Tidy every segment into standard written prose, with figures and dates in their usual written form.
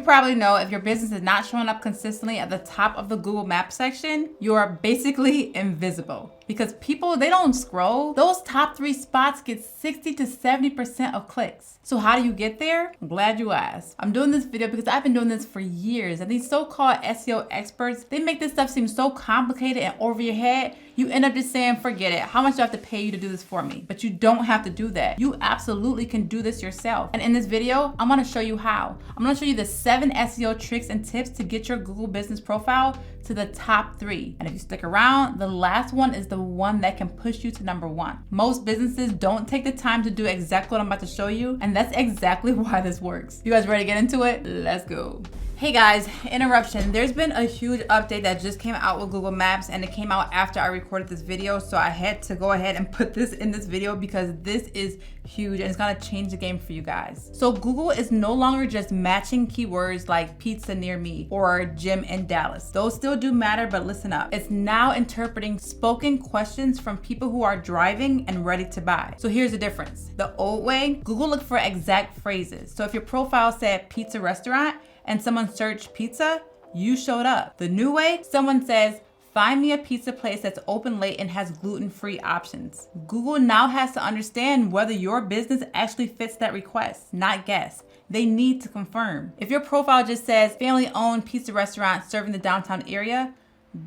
probably know if your business is not showing up consistently at the top of the Google Maps section, you are basically invisible. Because people, they don't scroll. Those top 3 spots get 60 to 70% of clicks. So how do you get there? I'm glad you asked. I'm doing this video because I've been doing this for years, and these so-called SEO experts, they make this stuff seem so complicated and over your head, you end up just saying, forget it. How much do I have to pay you to do this for me? But you don't have to do that. You absolutely can do this yourself. And in this video, I'm gonna show you how. I'm gonna show you the 7 SEO tricks and tips to get your Google business profile to the top 3. And if you stick around, the last one is the one that can push you to number 1. Most businesses don't take the time to do exactly what I'm about to show you, and that's exactly why this works. You guys ready to get into it? Let's go. Hey guys, interruption. There's been a huge update that just came out with Google Maps, and it came out after I recorded this video, so I had to go ahead and put this in this video because this is huge and it's gonna change the game for you guys. So Google is no longer just matching keywords like pizza near me or gym in Dallas. Those still do matter, but listen up. It's now interpreting spoken questions from people who are driving and ready to buy. So here's the difference. The old way, Google looked for exact phrases. So if your profile said pizza restaurant and someone searched pizza, you showed up. The new way, someone says, find me a pizza place that's open late and has gluten-free options. Google now has to understand whether your business actually fits that request, not guess. They need to confirm. If your profile just says family-owned pizza restaurant serving the downtown area,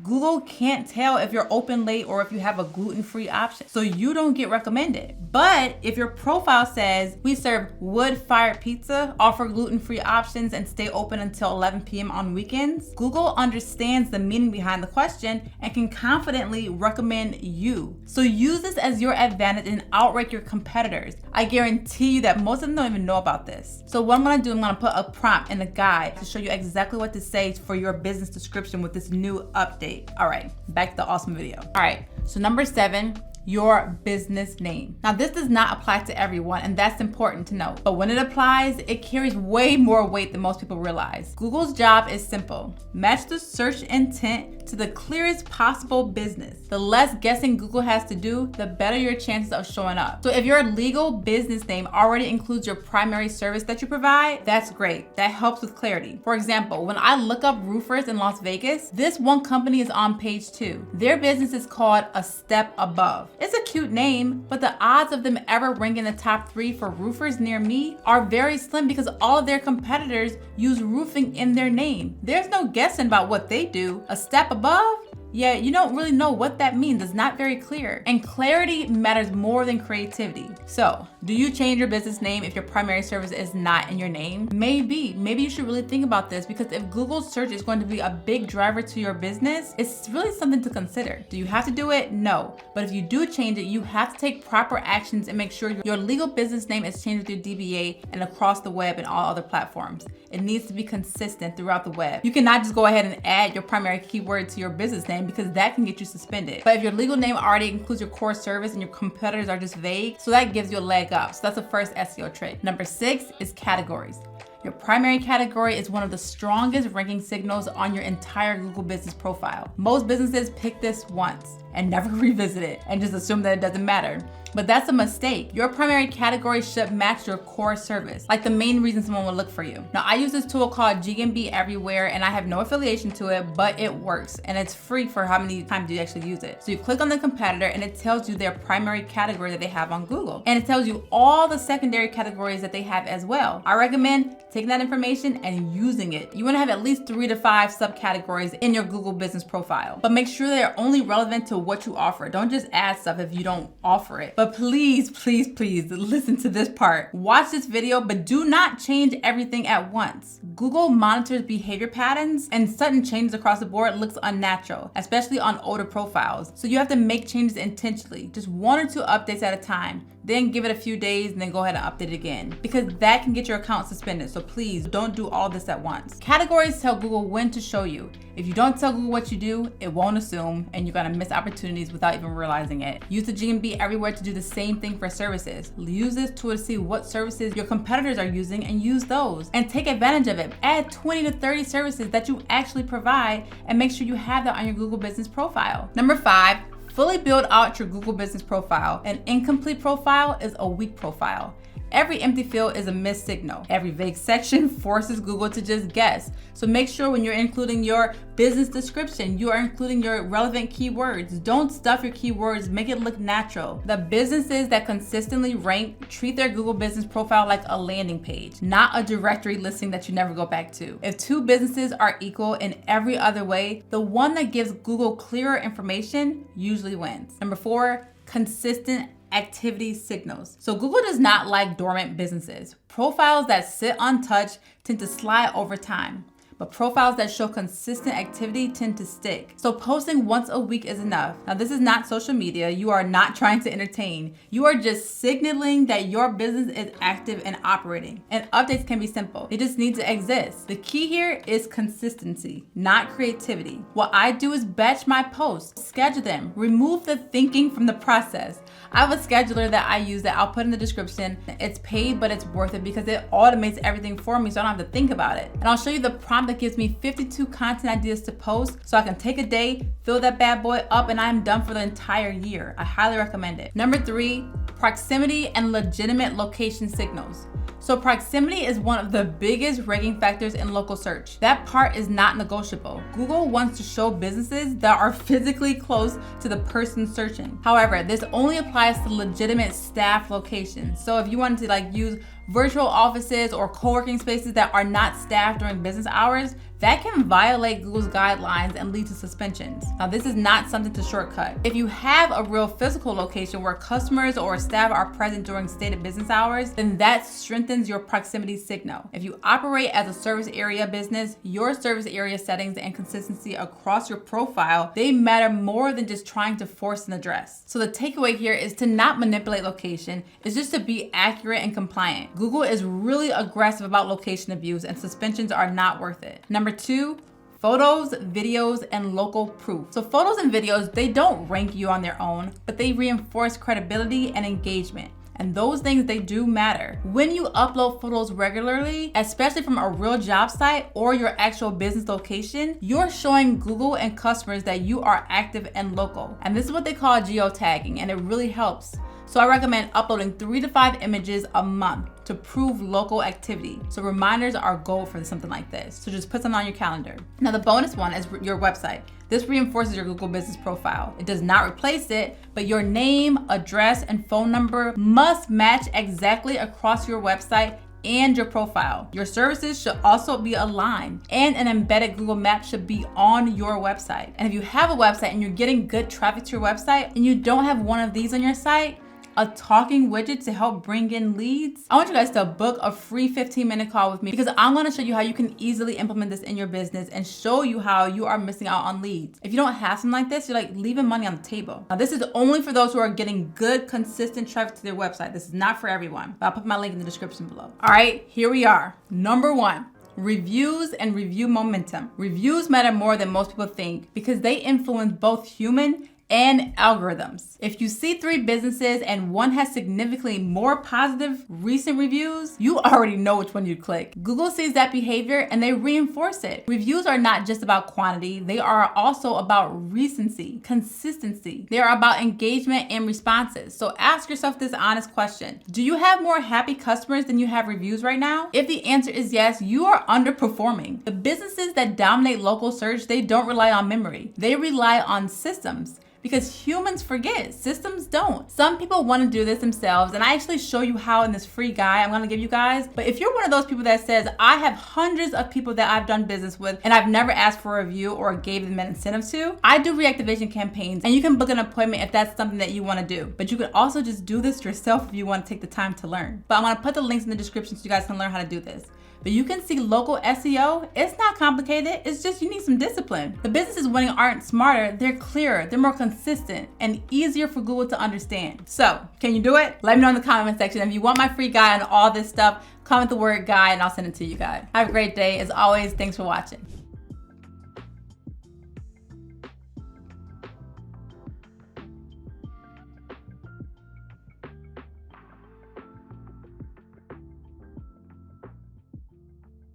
Google can't tell if you're open late or if you have a gluten-free option, so you don't get recommended. But if your profile says we serve wood-fired pizza, offer gluten-free options, and stay open until 11 p.m. on weekends, Google understands the meaning behind the question and can confidently recommend you. So use this as your advantage and outrank your competitors. I guarantee you that most of them don't even know about this. So what I'm gonna do, I'm gonna put a prompt in the guide to show you exactly what to say for your business description with this new update. All right, back to the awesome video. All right, so number 7, your business name. Now this does not apply to everyone, and that's important to note. But when it applies, it carries way more weight than most people realize. Google's job is simple. Match the search intent to the clearest possible business. The less guessing Google has to do, the better your chances of showing up. So if your legal business name already includes your primary service that you provide, that's great. That helps with clarity. For example, when I look up roofers in Las Vegas, this one company is on page 2. Their business is called A Step Above. It's a cute name, but the odds of them ever ranking in the top 3 for roofers near me are very slim because all of their competitors use roofing in their name. There's no guessing about what they do. A step above? Yeah, you don't really know what that means. It's not very clear. And clarity matters more than creativity. So, do you change your business name if your primary service is not in your name? Maybe you should really think about this, because if Google search is going to be a big driver to your business, it's really something to consider. Do you have to do it? No. But if you do change it, you have to take proper actions and make sure your legal business name is changed with your DBA and across the web and all other platforms. It needs to be consistent throughout the web. You cannot just go ahead and add your primary keyword to your business name, because that can get you suspended. But if your legal name already includes your core service and your competitors are just vague, so that gives you a leg up. So that's the first SEO trick. Number 6 is categories. Your primary category is one of the strongest ranking signals on your entire Google business profile. Most businesses pick this once and never revisit it and just assume that it doesn't matter. But that's a mistake. Your primary category should match your core service, like the main reason someone would look for you. Now, I use this tool called GMB Everywhere, and I have no affiliation to it, but it works, and it's free for how many times you actually use it. So you click on the competitor, and it tells you their primary category that they have on Google, and it tells you all the secondary categories that they have as well. I recommend taking that information and using it. You want to have at least 3 to 5 subcategories in your Google business profile, but make sure they're only relevant to what you offer. Don't just add stuff if you don't offer it. But please listen to this part. Watch this video, but do not change everything at once. Google monitors behavior patterns, and sudden changes across the board looks unnatural, especially on older profiles. So you have to make changes intentionally, just 1 or 2 updates at a time. Then give it a few days and then go ahead and update it again, because that can get your account suspended. So please don't do all this at once. Categories tell Google when to show you. If you don't tell Google what you do, it won't assume, and you're gonna miss opportunities without even realizing it. Use the GMB Everywhere to do the same thing for services. Use this tool to see what services your competitors are using and use those, and take advantage of it. Add 20 to 30 services that you actually provide and make sure you have that on your Google business profile. Number 5, fully build out your Google business profile. An incomplete profile is a weak profile. Every empty field is a missed signal. Every vague section forces Google to just guess. So make sure when you're including your business description, you are including your relevant keywords. Don't stuff your keywords, make it look natural. The businesses that consistently rank treat their Google business profile like a landing page, not a directory listing that you never go back to. If two businesses are equal in every other way, the one that gives Google clearer information usually wins. Number 4, consistent activity signals. So Google does not like dormant businesses. Profiles that sit untouched tend to slide over time, but profiles that show consistent activity tend to stick. So posting once a week is enough. Now, this is not social media. You are not trying to entertain. You are just signaling that your business is active and operating. And updates can be simple. They just need to exist. The key here is consistency, not creativity. What I do is batch my posts, schedule them, remove the thinking from the process. I have a scheduler that I use that I'll put in the description. It's paid, but it's worth it because it automates everything for me so I don't have to think about it. And I'll show you the prompt that gives me 52 content ideas to post so I can take a day, fill that bad boy up, and I'm done for the entire year. I highly recommend it. Number 3, proximity and legitimate location signals. So proximity is one of the biggest ranking factors in local search. That part is not negotiable. Google wants to show businesses that are physically close to the person searching. However, this only applies to legitimate staff locations. So if you wanted to use virtual offices or co-working spaces that are not staffed during business hours, that can violate Google's guidelines and lead to suspensions. Now, this is not something to shortcut. If you have a real physical location where customers or staff are present during stated business hours, then that strengthens your proximity signal. If you operate as a service area business, your service area settings and consistency across your profile, they matter more than just trying to force an address. So the takeaway here is to not manipulate location, it's just to be accurate and compliant. Google is really aggressive about location abuse and suspensions are not worth it. Number 2, photos, videos, and local proof. So photos and videos, they don't rank you on their own, but they reinforce credibility and engagement. And those things, they do matter. When you upload photos regularly, especially from a real job site or your actual business location, you're showing Google and customers that you are active and local. And this is what they call geotagging, and it really helps. So I recommend uploading 3 to 5 images a month to prove local activity. So reminders are gold for something like this. So just put something on your calendar. Now the bonus one is your website. This reinforces your Google business profile. It does not replace it, but your name, address, and phone number must match exactly across your website and your profile. Your services should also be aligned, and an embedded Google map should be on your website. And if you have a website and you're getting good traffic to your website and you don't have one of these on your site, a talking widget to help bring in leads, I want you guys to book a free 15-minute call with me because I'm going to show you how you can easily implement this in your business and show you how you are missing out on leads. If you don't have something like this, you're leaving money on the table. Now, this is only for those who are getting good, consistent traffic to their website. This is not for everyone, but I'll put my link in the description below. All right, here we are. Number 1. Reviews and review momentum. Reviews matter more than most people think because they influence both human and algorithms. If you see 3 businesses and one has significantly more positive recent reviews, you already know which one you'd click. Google sees that behavior and they reinforce it. Reviews are not just about quantity, they are also about recency, consistency. They are about engagement and responses. So ask yourself this honest question. Do you have more happy customers than you have reviews right now? If the answer is yes, you are underperforming. The businesses that dominate local search, they don't rely on memory. They rely on systems. Because humans forget, systems don't. Some people want to do this themselves, and I actually show you how in this free guide I'm going to give you guys. But if you're one of those people that says, I have hundreds of people that I've done business with and I've never asked for a review or gave them an incentive to, I do reactivation campaigns, and you can book an appointment if that's something that you want to do. But you could also just do this yourself if you want to take the time to learn. But I'm going to put the links in the description so you guys can learn how to do this. But you can see local SEO, it's not complicated, it's just you need some discipline. The businesses winning aren't smarter, they're clearer, they're more consistent, and easier for Google to understand. So, can you do it? Let me know in the comment section. If you want my free guide on all this stuff, comment the word guide and I'll send it to you guys. Have a great day. As always, thanks for watching.